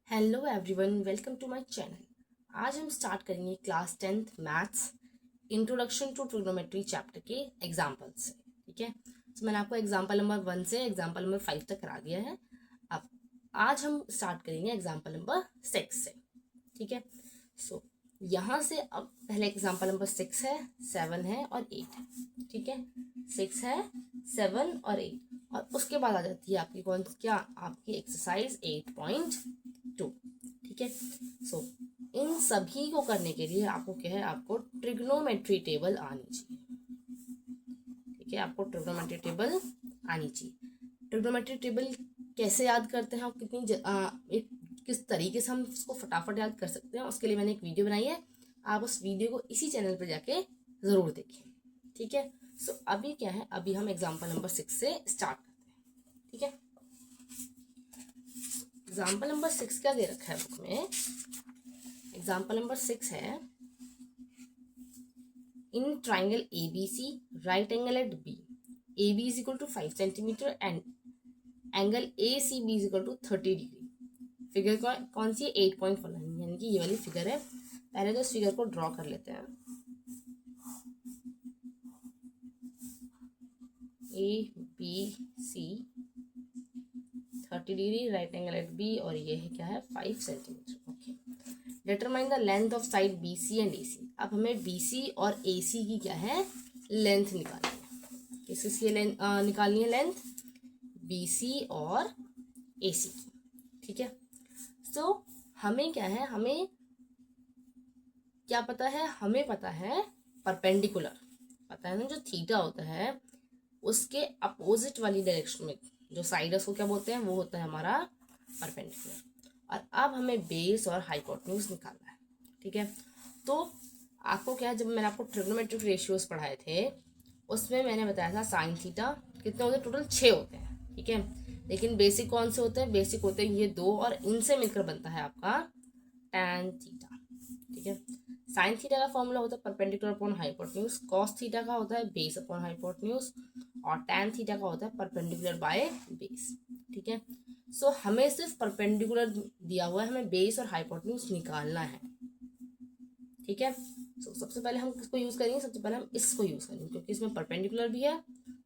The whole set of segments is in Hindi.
Hello everyone, welcome to my channel. आज हम स्टार्ट करेंगे class 10th maths introduction to trigonometry chapter के एग्जाम्पल से। ठीक है, तो मैंने आपको एग्जाम्पल नंबर 1 से एग्जाम्पल नंबर 5 तक करा दिया है। अब आज हम स्टार्ट करेंगे एग्जाम्पल नंबर 6 से। ठीक है, सो यहाँ से अब पहले एग्जाम्पल नंबर 6 है, 7 है और 8 है। ठीक है, 6 है, 7 और 8 और उसके बाद आ जाती है आपकी कौन क्या आपकी एक्सरसाइज 8.2। ठीक है, सो इन सभी को करने के लिए आपको क्या है, आपको ट्रिग्नोमेट्री टेबल आनी चाहिए। ठीक है, आपको ट्रिग्नोमेट्री टेबल आनी चाहिए। ट्रिग्नोमेट्री टेबल कैसे याद करते हैं, आप किस तरीके से हम उसको फटाफट याद कर सकते हैं, उसके लिए मैंने एक वीडियो बनाई है। आप उस वीडियो को इसी चैनल पर जाके जरूर देखें। ठीक है, सो अभी क्या है, अभी हम एग्जाम्पल नंबर 6 से स्टार्ट करते हैं। ठीक है, एग्जाम्पल नंबर 6 क्या दे रखा है बुक में। एग्जाम्पल नंबर 6 है, in triangle ABC right angle at B, AB is equal to 5 centimetre and angle ACB is equal to 30 degree. Figure कौन सी है, 8.1, यानी कि ये वाली फिगर है। पहले तो इस फिगर को ड्रॉ कर लेते हैं। ABC 30 degree, right angle at B और ये है क्या है, 5 centimetre. Okay, determine the length of side BC and AC। अब हमें BC और AC की क्या है, लेंथ निकालनी है। किसकी लेंथ निकालनी है, लेंथ BC और AC की। ठीक है, सो हमें क्या है, हमें क्या पता है, हमें पता है परपेंडिकुलर, पता है ना, जो थीटा होता है उसके अपोजिट वाली डायरेक्शन में जो साइड है उसको क्या बोलते हैं, वो होता है हमारा परपेंडिकुलर। और अब हमें बेस और हाइपोटेन्यूज निकालना है। ठीक है, तो आपको क्या है, जब मैंने आपको ट्रिग्नोमेट्रिक रेशियोज पढ़ाए थे उसमें मैंने बताया था साइन थीटा कितने होते हैं, टोटल 6 होते हैं। ठीक है, लेकिन बेसिक कौन से होते हैं, बेसिक होते हैं ये 2 और इनसे मिलकर बनता है आपका टैन थीटा। ठीक है, साइन थीटा का फॉर्मूला होता है perpendicular upon hypotenuse, cos theta का होता है बेस अपॉन हाइपोटेन्यूज और टैन थीटा का होता है परपेंडिकुलर बाय बेस। ठीक है, सो हमें सिर्फ परपेंडिकुलर दिया हुआ है, हमें बेस और हाइपोटेन्यूज निकालना है। ठीक है, सो सबसे पहले हम किसको यूज करेंगे, सबसे पहले हम इसको यूज करेंगे क्योंकि इसमें परपेंडिकुलर भी है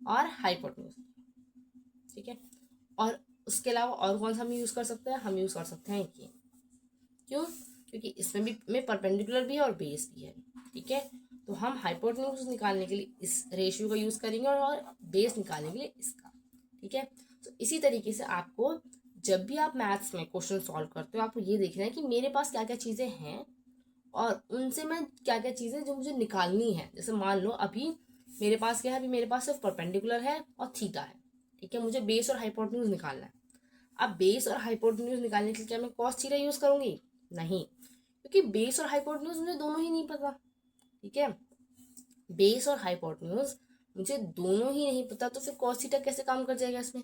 और हाइपोटेन्यूज। ठीक है, और उसके अलावा और कौन सा हम यूज कर सकते हैं, हम यूज कर सकते हैं ये। क्यों, क्योंकि इसमें भी में परपेंडिकुलर भी है और बेस भी है। ठीक है, तो हम हाइपोटेन्यूज निकालने के लिए इस रेशियो का यूज करेंगे और बेस निकालने के लिए इसका। ठीक है, तो इसी तरीके से आपको जब भी आप मैथ्स में क्वेश्चन सॉल्व करते हो आपको ये देखना है कि मेरे पास क्या क्या चीजें हैं और उनसे मैं क्या क्या चीजें जो मुझे निकालनी है। जैसे मान लो अभी मेरे पास क्या है, अभी मेरे पास सिर्फ परपेंडिकुलर है और थीटा है। ठीक है, मुझे बेस और हाइपोटेन्यूज निकालना है। अब बेस और हाइपोटेन्यूज निकालने के लिए क्या मैं कॉस थीटा यूज करूंगी, नहीं, क्योंकि बेस और हाइपोटेन्यूज मुझे दोनों ही नहीं पता। ठीक है, बेस और हाइपोटेन्यूज मुझे दोनों ही नहीं पता, तो फिर कॉस थीटा कैसे काम कर जाएगा इसमें,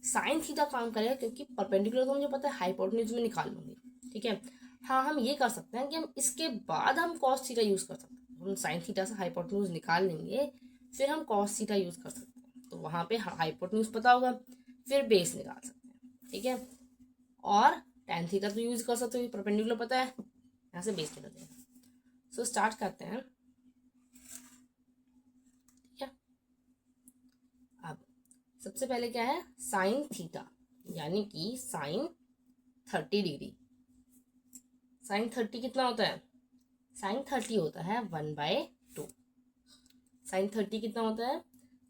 साइन थीटा काम करेगा क्योंकि परपेंडिकुलर तो मुझे पता है, हाइपोटेन्यूज में निकाल लूंगी। ठीक है, हाँ हम ये कर सकते हैं कि हम इसके बाद हम कॉस थीटा यूज कर सकते हैं, हम साइन थीटा से हाइपोटेन्यूज निकाल लेंगे फिर हम कॉस थीटा यूज कर सकते हैं, तो वहां पे हाइपोटेन्यूज पता होगा फिर बेस निकाल सकते हैं। ठीक है, और टैन थीटा तो यूज कर सकते हो, परपेंडिकुलर पता है, यहाँ से बेस निकल जाएगा। सो स्टार्ट करते हैं। ठीक है, अब सबसे पहले क्या है, साइन थीटा यानी कि साइन 30 डिग्री। साइन 30 कितना होता है, साइन 30 होता है 1/2। साइन 30 कितना होता है,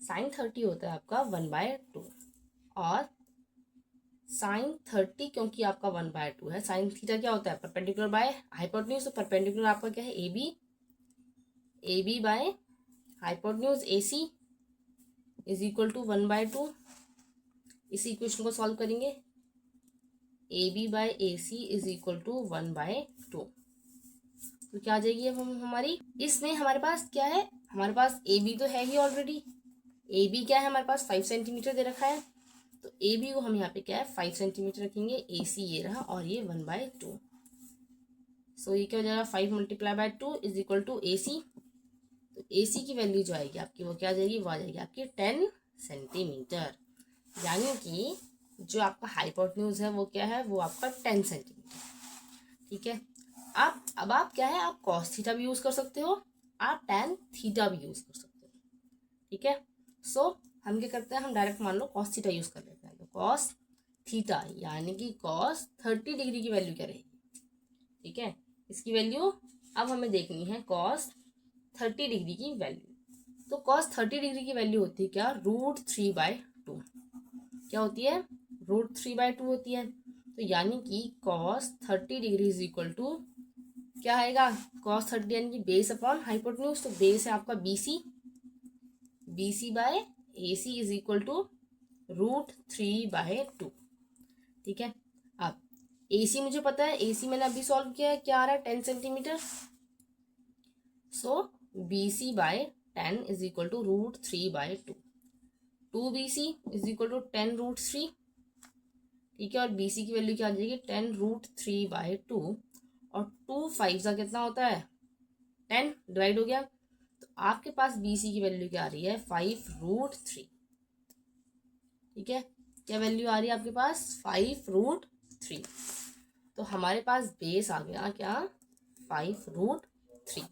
साइन 30 होता है आपका 1/2 और साइन 30 क्योंकि आपका 1/2 है, साइन थीटा क्या होता है परपेंडिकुलर बाय हाइपोटेन्यूज, तो परपेंडिकुलर आपका क्या है AB, AB by hypotenuse AC is equal to 1/2। इस इक्वेशन को सॉल्व करेंगे, AB by AC is equal to 1/2, तो क्या आ जाएगी अब हमारी, इसमें हमारे पास क्या है, हमारे पास AB तो है ही ऑलरेडी। AB क्या है हमारे पास 5 सेंटीमीटर दे रखा है, तो AB को हम यहाँ पे क्या है 5 सेंटीमीटर रखेंगे, AC ये रहा और ये 1/2। सो ये क्या हो जाएगा 5 × 2 इज इक्वल टू AC। तो AC की वैल्यू जो आएगी आपकी वो क्या आ जाएगी, वो आ जाएगी आपकी 10 सेंटीमीटर। यानी कि जो आपका हाइपोटेन्यूज है वो क्या है, वो आपका 10 सेंटीमीटर। ठीक है, अब आप क्या है, आप कॉस थीटा भी यूज कर सकते हो, आप टैन थीटा भी यूज कर सकते हो। ठीक है, सो हम क्या करते हैं, हम डायरेक्ट मान लो कॉस थीटा यूज कर लेते हैं। तो कॉस थीटा यानी कि कॉस 30 डिग्री की वैल्यू क्या रहेगी। ठीक है, इसकी वैल्यू अब हमें देखनी है, कॉस 30 डिग्री की वैल्यू। तो कॉस 30 डिग्री की वैल्यू होती है क्या, √3/2। क्या होती है, √3/2 होती है। तो यानी कि cos 30 degree is equal to क्या आएगा, कॉस 30 यानी कि बेस अपॉन हाइपोटेन्यूज। तो बेस है आपका BC, BC/AC is equal to √3/2। ठीक है, अब AC मुझे पता है, AC मैंने अभी सॉल्व किया है, क्या आ रहा है 10 centimetre. So BC/10 is equal to √3/2। 2BC is equal to 10√3। ठीक है, और BC की वैल्यू क्या आ जाएगी, 10√3/2। और 2 5 का कितना होता है, 10 डिवाइड हो गया। तो आपके पास BC की वैल्यू क्या आ रही है, 5√3। ठीक है, क्या वैल्यू आ रही है आपके पास, 5√3। तो हमारे पास बेस आ गया क्या, 5√3।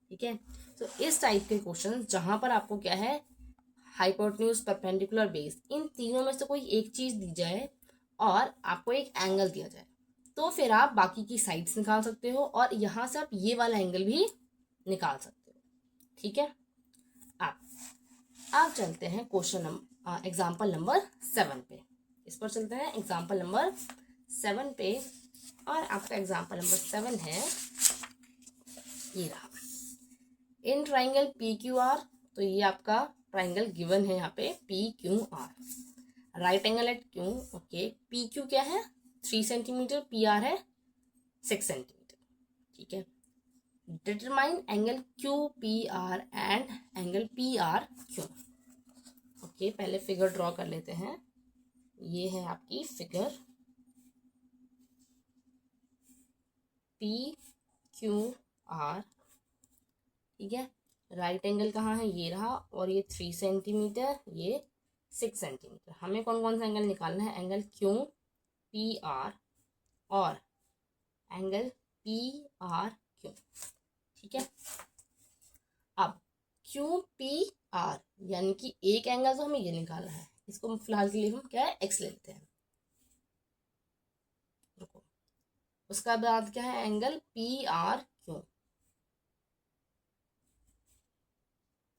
ठीक है, तो इस टाइप के क्वेश्चन जहां पर आपको क्या है, हाइपोटेन्यूज, परपेंडिकुलर, बेस, इन तीनों में से कोई एक चीज दी जाए और आपको एक एंगल दिया जाए, तो फिर आप बाकी की साइड्स निकाल सकते हो और यहां से आप ये वाला एंगल भी निकाल सकते हो। ठीक है, आप चलते हैं क्वेश्चन एग्जाम्पल नंबर 7 पे। इस पर चलते हैं एग्जाम्पल नंबर 7 पे। और आपका एग्जाम्पल नंबर 7 है, ये रहा, इन ट्राइंगल PQR। तो ये आपका ट्राइंगल गिवन है यहाँ पे, PQR, right angle at Q। Okay, PQ क्या है, 3 सेंटीमीटर, PR है 6 सेंटीमीटर। ठीक है, determine angle QPR and angle PRQ। Okay, पहले फिगर ड्रॉ कर लेते हैं। ये है आपकी फिगर PQR। ठीक है, राइट एंगल कहाँ है, ये रहा, और ये 3 सेंटीमीटर, ये 6 सेंटीमीटर। हमें कौन कौन सा एंगल निकालना है, एंगल QPR और एंगल PRQ। ठीक है, अब QPR यानी कि एक एंगल तो हमें ये निकालना है, इसको फिलहाल के लिए हम क्या है, X लेते हैं। रुको, उसका बाद क्या है, एंगल PRQ,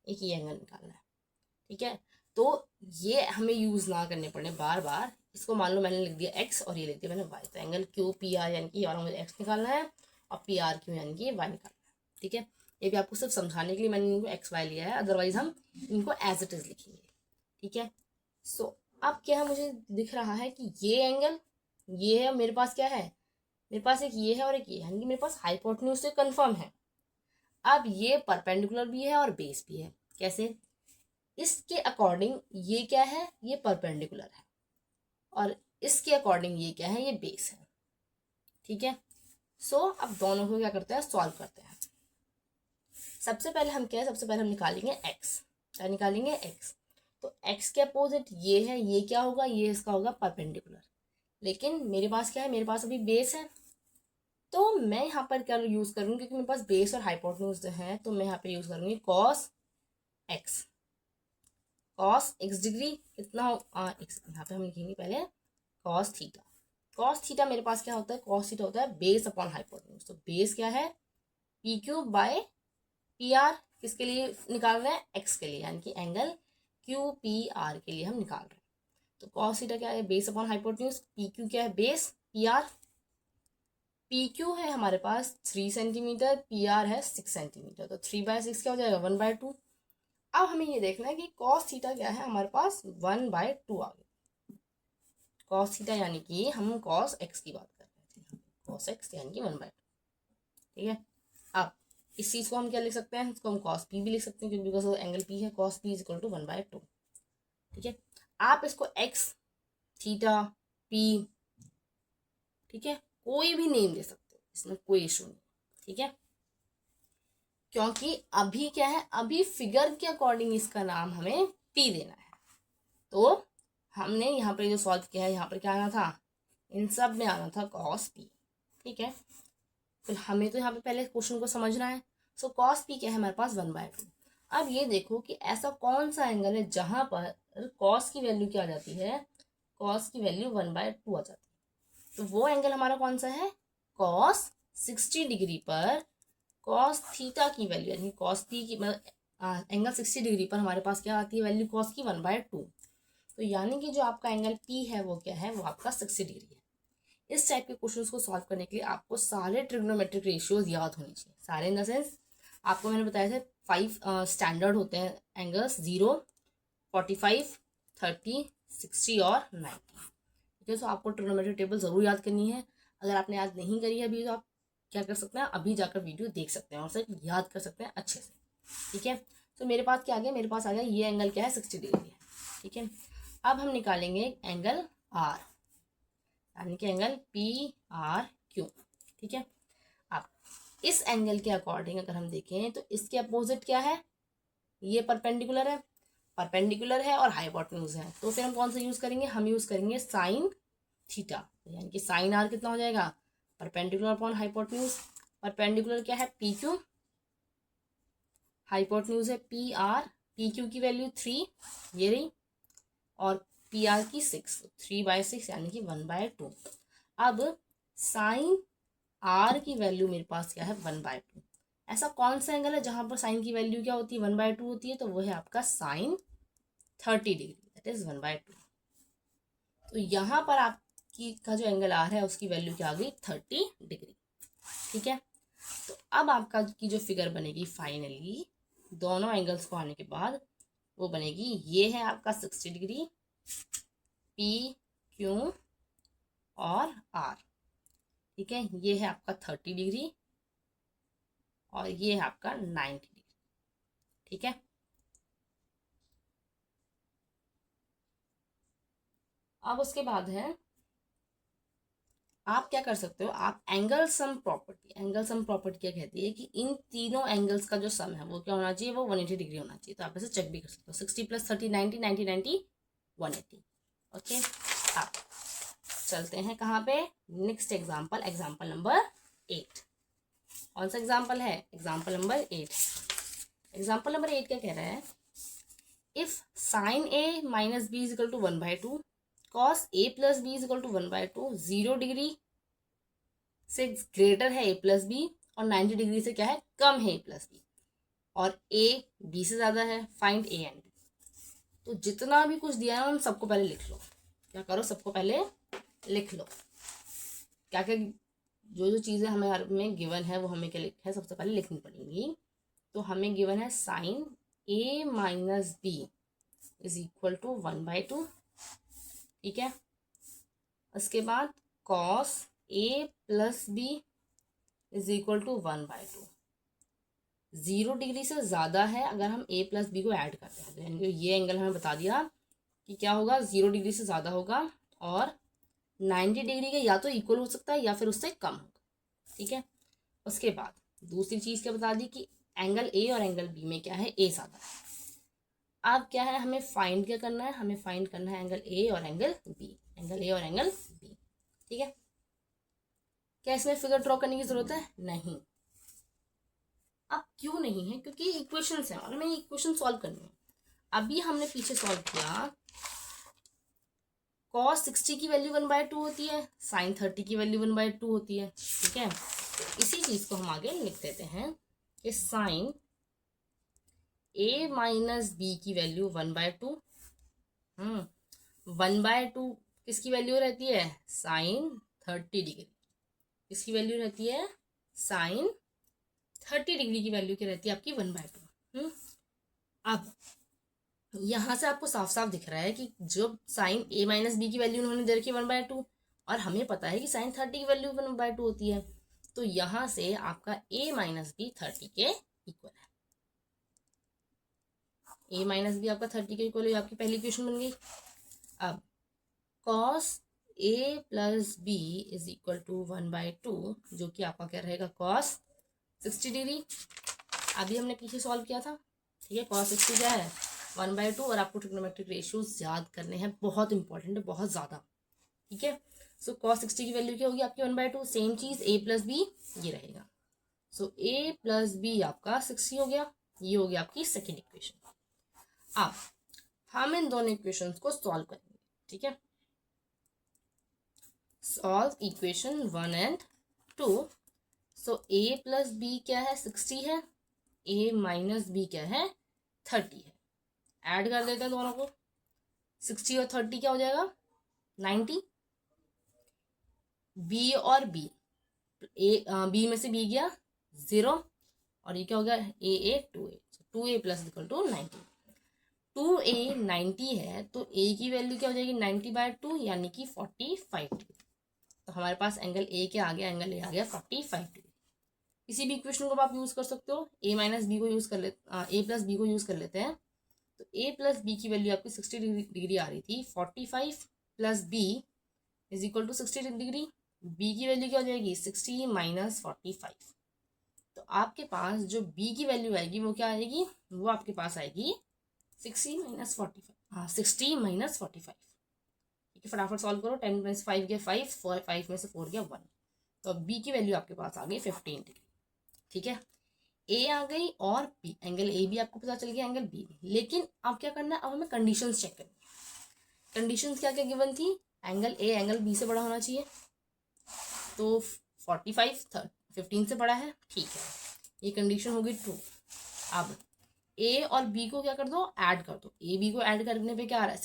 एक ही एंगल निकालना है। ठीक है, तो ये हमें यूज ना करने पड़े बार बार। इसको मान लो मैंने लिख दिया X और ये लिख दिया मैंने Y। तो एंगल QPR यानी कि मुझे X निकालना है और PRQ यानी कि Y निकालना है। ठीक है, ये भी आपको सिर्फ समझाने के लिए मैंने इनको XY लिया है, अदरवाइज हम इनको एज इट इज लिखेंगे। ठीक है, सो अब क्या है, मुझे दिख रहा है कि ये एंगल ये है, मेरे पास क्या है, मेरे पास एक ये है और एक ये, यानी कि मेरे पास हाइपोटेन्यूज से कंफर्म है। अब ये परपेंडिकुलर भी है और बेस भी है। कैसे, इसके अकॉर्डिंग ये क्या है, ये परपेंडिकुलर है, और इसके अकॉर्डिंग ये क्या है, ये बेस है। ठीक है, सो अब दोनों को क्या करते हैं, सॉल्व करते हैं। सबसे पहले हम क्या है, सबसे पहले हम निकालेंगे x। क्या निकालेंगे, x। तो x के अपोजिट ये है, ये क्या होगा, ये इसका होगा परपेंडिकुलर। लेकिन मेरे पास क्या है, मेरे पास अभी बेस है, तो मैं यहाँ पर क्या यूज करूंगी, क्योंकि मेरे पास बेस और हाइपोटेन्यूज है, तो मैं यहाँ पे यूज करूंगी cos x। Cos x degree कितना हो, यहाँ पे हम लिखेंगे पहले कॉस थीटा। कॉस थीटा मेरे पास क्या होता है, कॉस थीटा होता है बेस अपॉन हाइपोटेन्यूज। तो बेस क्या है, PQ/PR, किसके लिए निकाल रहे हैं, x के लिए, यानी कि एंगल QPR के लिए हम निकाल रहे हैं। तो कॉस थीटा क्या है, बेस अपॉन हाइपोटेन्यूज। PQ क्या है, बेस, PR, PQ है हमारे पास 3 सेंटीमीटर, PR है 6 सेंटीमीटर। तो 3/6 क्या हो जाएगा, 1/2। अब हमें ये देखना है कि कॉस थीटा क्या है, हमारे पास 1/2 आ गया। कॉस थीटा यानी कि हम कॉस x की बात कर रहे थे, कॉस x यानी कि 1/2। ठीक है, अब इस चीज को हम क्या लिख सकते हैं, इसको हम कॉस p भी लिख सकते हैं, क्योंकि बिकॉज एंगल p है, cos p is equal to 1/2। ठीक है, आप इसको x, थीटा, p, ठीक है, कोई भी नेम दे सकते हो, इसमें कोई इशू नहीं। ठीक है, क्योंकि अभी क्या है, अभी फिगर के अकॉर्डिंग इसका नाम हमें p देना है, तो हमने यहाँ पर जो सॉल्व किया है, यहाँ पर क्या आना था, इन सब में आना था cos p। ठीक है, फिर हमें तो यहाँ पे पहले क्वेश्चन को समझना है। सो cos p क्या है हमारे पास 1/2। अब ये देखो कि ऐसा कौन सा एंगल है जहां पर cos की वैल्यू क्या आ जाती है, cos की वैल्यू 1/2 आ जाती है। तो वो एंगल हमारा कौन सा है, cos 60 डिग्री पर cos थीटा की वैल्यू, यानी cos p की मतलब एंगल 60 डिग्री पर हमारे पास क्या आती है वैल्यू cos की 1/2। तो यानी कि जो आपका एंगल p है वो क्या है, वो आपका 60 डिग्री है। इस टाइप के क्वेश्चंस को सॉल्व करने के लिए आपको सारे ट्रिग्नोमेट्रिक रेशियोज याद होने चाहिए। सारे इन द सेंस आपको मैंने बताया था 5 स्टैंडर्ड होते हैं एंगल्स, 0, 45, 30, 60 और 90। ठीक है, तो आपको ट्रिग्नोमेट्रिक टेबल जरूर याद करनी है। अगर आपने याद नहीं करी है अभी तो आप क्या कर सकते हैं, अभी जाकर वीडियो देख सकते हैं और उसे याद कर सकते हैं अच्छे से। ठीक है, तो मेरे पास क्या आ गया, मेरे पास आ गया ये एंगल क्या है 60 डिग्री है। ठीक है, अब हम निकालेंगे एंगल आर, यानी कि एंगल पी आर क्यू। ठीक है, अब इस एंगल के अकॉर्डिंग अगर हम देखें तो इसके अपोजिट क्या है, ये परपेंडिकुलर है, परपेंडिकुलर है और हाइपोटेन्यूज है। तो फिर हम कौन सा यूज करेंगे, हम यूज करेंगे साइन थीटा, यानी कि साइन आर कितना हो जाएगा, परपेंडिकुलर अपॉन हाइपोटेन्यूज। परपेंडिकुलर क्या है पी क्यू, हाइपोटेन्यूज है पी आर, पी क्यू की वैल्यू 3 ये रही और पी आर की 6, 3/6 यानी कि 1/2। अब साइन आर की वैल्यू मेरे पास क्या है 1/2। ऐसा कौन सा एंगल है जहां पर साइन की वैल्यू क्या होती है 1/2 होती है, तो वो है आपका साइन 30 डिग्री, दैट इज 1/2। तो यहाँ पर आपकी का जो एंगल आर है उसकी वैल्यू क्या आ गई 30 डिग्री। ठीक है, तो अब आपका की जो फिगर बनेगी फाइनली दोनों एंगल्स को आने के बाद वो बनेगी, ये है आपका 60 डिग्री पी क्यू और आर। ठीक है, ये है आपका 30 डिग्री और ये है आपका 90 डिग्री। ठीक है, अब उसके बाद है आप क्या कर सकते हो, आप angle sum property, angle sum property क्या कहती है कि इन तीनों एंगल्स का जो सम है वो क्या होना चाहिए, वो 180 डिग्री होना चाहिए। तो आप ऐसे चेक भी कर सकते हो, 60 + 30 90, 90 90 180। ओके, आप चलते हैं कहाँ पे, नेक्स्ट एग्जाम्पल, एग्जाम्पल नंबर 8। कौन सा एग्जाम्पल है, एग्जाम्पल नंबर 8। एग्जाम्पल नंबर 8 क्या कह रहा है, if sine A minus B is equal to 1/2, cos a + b is equal to 1/2, 0 degree से ग्रेटर है a + b और 90 डिग्री से क्या है कम है a + b और a b से ज्यादा है, फाइंड a एंड b। तो जितना भी कुछ दिया है उन सबको पहले लिख लो। क्या करो, सबको पहले लिख लो, क्या क्या जो जो चीजें हमें गिवन है वो हमें क्या लिखा है, सबसे पहले लिखनी पड़ेगी। तो हमें गिवन है sine a minus b is equal to 1/2। ठीक है, उसके बाद cos a + b is equal to 1/2। 0 degree से ज़्यादा है अगर हम a + b को ऐड करते हैं, तो यानी कि ये एंगल हमें बता दिया कि क्या होगा, 0 डिग्री से ज़्यादा होगा और 90 डिग्री के या तो इक्वल हो सकता है या फिर उससे कम होगा। ठीक है, उसके बाद दूसरी चीज़ क्या बता दी कि एंगल a और एंगल b में क्या है, a ज़्यादा है। अब क्या है, हमें फाइंड क्या करना है, हमें फाइंड करना है एंगल a और एंगल b, एंगल a और एंगल b। ठीक है, क्या इसमें फिगर ड्रॉ करने की जरूरत है, नहीं। अब क्यों नहीं है, क्योंकि इक्वेशंस हैं और हमें इक्वेशन सॉल्व करनी है। अभी हमने पीछे सॉल्व किया, cos 60 की वैल्यू 1/2 होती है, sin 30 की वैल्यू 1/2 होती है। ठीक है, तो इसी चीज को हम आगे लिख देते हैं कि sin a माइनस b की वैल्यू 1/2, 1/2 किसकी वैल्यू रहती है, sin 30 डिग्री, किसकी वैल्यू रहती है, sin 30 डिग्री की वैल्यू क्या रहती है आपकी 1/2। अब यहां से आपको साफ साफ दिख रहा है कि जो साइन a माइनस बी की वैल्यू उन्होंने दे रखी है 1/2 और हमें पता है कि साइन 30 की वैल्यू 1/2 होती है, तो यहां से आपका a माइनस बी 30 के इक्वल है। a माइनस बी आपका 30 के इक्वल है, आपकी पहली इक्वेशन बन गई। अब cos a + b is equal to 1/2, जो कि आपका क्या रहेगा cos 60 डिग्री। अभी हमने पीछे सॉल्व किया था। ठीक है, cos 60 क्या है 1/2 और आपको ट्रिग्नोमेट्रिक रेशियोज याद करने हैं, बहुत इंपॉर्टेंट है, बहुत ज़्यादा। ठीक है, सो cos 60 की वैल्यू क्या होगी आपकी 1/2, सेम चीज़ a प्लस बी ये रहेगा। सो a प्लस बी आपका 60 हो गया, ये हो गया आपकी सेकेंड इक्वेशन। अब हम इन दोनों इक्वेशंस को सॉल्व करेंगे। ठीक है, solve equation 1 and 2। So a plus B क्या है 60 है, a माइनस बी क्या है 30 है। ऐड कर देते हैं दोनों को, 60 और 30 क्या हो जाएगा 90। बी और बी, बी में से बी गया 0 और ये क्या हो गया ए 2a, 2a plus equal to 90। 2a 90 है तो a की वैल्यू क्या हो जाएगी 90/2 यानी कि 45 डिग्री। तो हमारे पास एंगल a के आगे एंगल a आ गया 45 डिग्री। किसी भी इक्वेशन को आप यूज कर सकते हो, a माइनस बी को यूज कर लेते a प्लस बी को यूज कर लेते हैं। तो a प्लस बी की वैल्यू आपकी 60 डिग्री आ रही थी, 45 plus B is equal to 60 degree. b की वैल्यू क्या हो जाएगी 60 माइनस 45। तो आपके पास जो b की वैल्यू आएगी वो क्या आएगी, वो आपके पास आएगी 60 माइनस 45, हाँ 60 माइनस 45। ठीक है, फटाफट सॉल्व करो, 10 में से 5 गया 5, 5 में से 4 गया 1। तो अब b की वैल्यू आपके पास आ गई 15 डिग्री। ठीक है, a आ गई और b, एंगल a भी आपको पता चल गया, एंगल b भी। लेकिन अब क्या करना है, अब हमें कंडीशंस चेक करनी है। कंडीशंस क्या क्या गिवन थी, एंगल a एंगल b से बड़ा होना चाहिए, तो 45 15 से बड़ा है, ठीक है, ये कंडीशन होगी ट्रू। अब a और b को क्या कर दो, ऐड कर दो। a b को ऐड करने पे क्या आ रहा है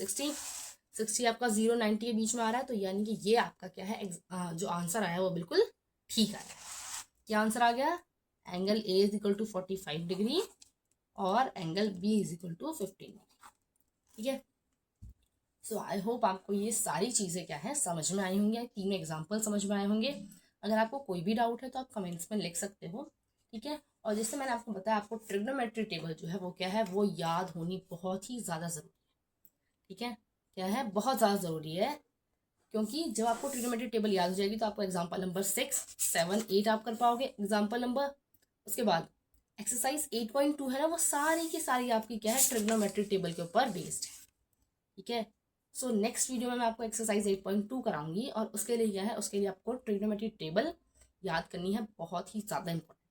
60 आपका 0 90 के बीच में आ रहा है, तो यानी कि ये आपका क्या है जो आंसर आया वो बिल्कुल ठीक आया। क्या आंसर आ गया, angle a is equal to 45 degree और angle b is equal to 15 degree. ठीक है, सो आई होप आपको ये सारी चीज़ें क्या है समझ में आई होंगी, तीनों एग्जाम्पल समझ में आए होंगे। अगर आपको कोई भी डाउट है तो आप कमेंट्स में लिख सकते हो। ठीक है, और जैसे मैंने आपको बताया, आपको ट्रिग्नोमेट्री टेबल जो है वो क्या है, वो याद होनी बहुत ही ज़्यादा ज़रूरी है। ठीक है, क्या है, बहुत ज़्यादा ज़रूरी है, क्योंकि जब आपको ट्रिग्नोमेट्री टेबल याद हो जाएगी तो आपको एग्जाम्पल नंबर 6 7 8 आप कर पाओगे एग्जाम्पल नंबर। उसके बाद एक्सरसाइज 8.2 है ना, वो सारी की सारी आपकी क्या है ट्रिग्नोमेट्री टेबल के ऊपर बेस्ड है। ठीक है, सो नेक्स्ट वीडियो में मैं आपको एक्सरसाइज 8.2 कराऊंगी और उसके लिए क्या है, उसके लिए आपको ट्रिग्नोमेट्री टेबल याद करनी है, बहुत ही ज़्यादा इंपॉर्टेंट।